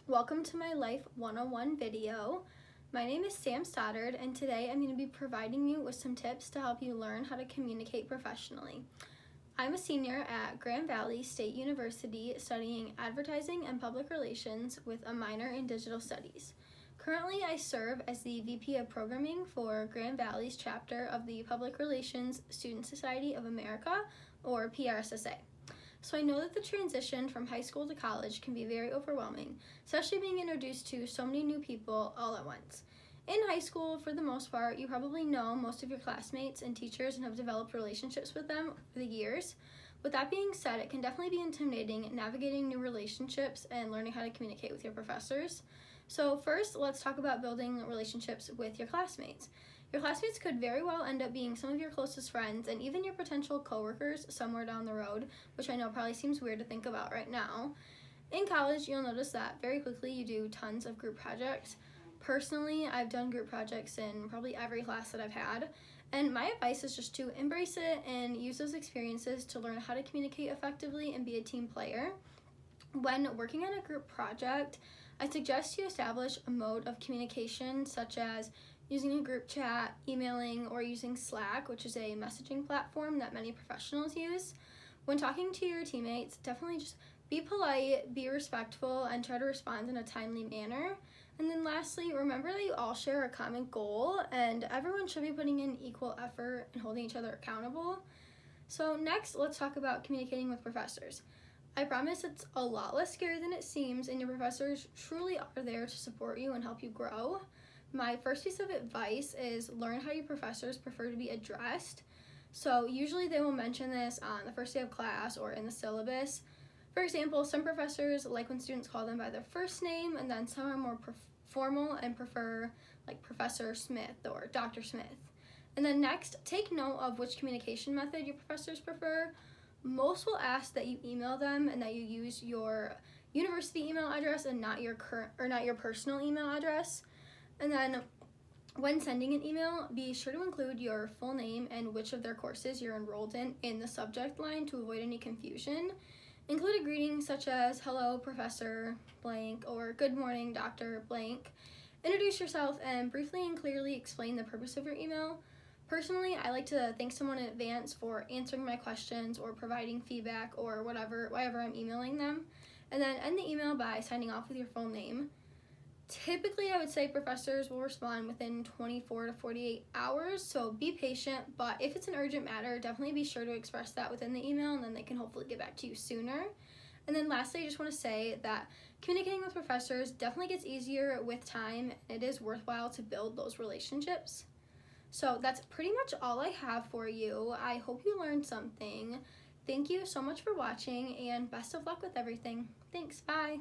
welcome to my Life 101 video. My name is Sam Stoddard, and today I'm going to be providing you with some tips to help you learn how to communicate professionally. I'm a senior at Grand Valley State University studying advertising and public relations with a minor in digital studies. Currently, I serve as the VP of Programming for Grand Valley's chapter of the Public Relations Student Society of America, or PRSSA. So I know that the transition from high school to college can be very overwhelming, especially being introduced to so many new people all at once. In high school, for the most part, you probably know most of your classmates and teachers and have developed relationships with them over the years. With that being said, it can definitely be intimidating navigating new relationships and learning how to communicate with your professors. So first, let's talk about building relationships with your classmates. Your classmates could very well end up being some of your closest friends and even your potential coworkers somewhere down the road, which I know probably seems weird to think about right now. In college, you'll notice that very quickly you do tons of group projects. Personally, I've done group projects in probably every class that I've had, and my advice is just to embrace it and use those experiences to learn how to communicate effectively and be a team player. When working on a group project, I suggest you establish a mode of communication such as using a group chat, emailing, or using Slack, which is a messaging platform that many professionals use. When talking to your teammates, definitely just be polite, be respectful, and try to respond in a timely manner. And then lastly, remember that you all share a common goal and everyone should be putting in equal effort and holding each other accountable. So next, let's talk about communicating with professors. I promise it's a lot less scary than it seems, and your professors truly are there to support you and help you grow. My first piece of advice is learn how your professors prefer to be addressed. So usually they will mention this on the first day of class or in the syllabus. For example, some professors like when students call them by their first name, and then some are more formal and prefer like Professor Smith or Dr. Smith. And then next, take note of which communication method your professors prefer. Most will ask that you email them and that you use your university email address and not your personal email address. And then when sending an email, be sure to include your full name and which of their courses you're enrolled in the subject line to avoid any confusion. Include a greeting such as, hello, Professor blank, or good morning, Dr. blank. Introduce yourself and briefly and clearly explain the purpose of your email. Personally, I like to thank someone in advance for answering my questions or providing feedback or whatever I'm emailing them. And then end the email by signing off with your full name. Typically, I would say professors will respond within 24 to 48 hours, so be patient, but if it's an urgent matter, definitely be sure to express that within the email, and then they can hopefully get back to you sooner. And then lastly, I just want to say that communicating with professors definitely gets easier with time. It is worthwhile to build those relationships. So that's pretty much all I have for you. I hope you learned something. Thank you so much for watching, and best of luck with everything. Thanks, bye!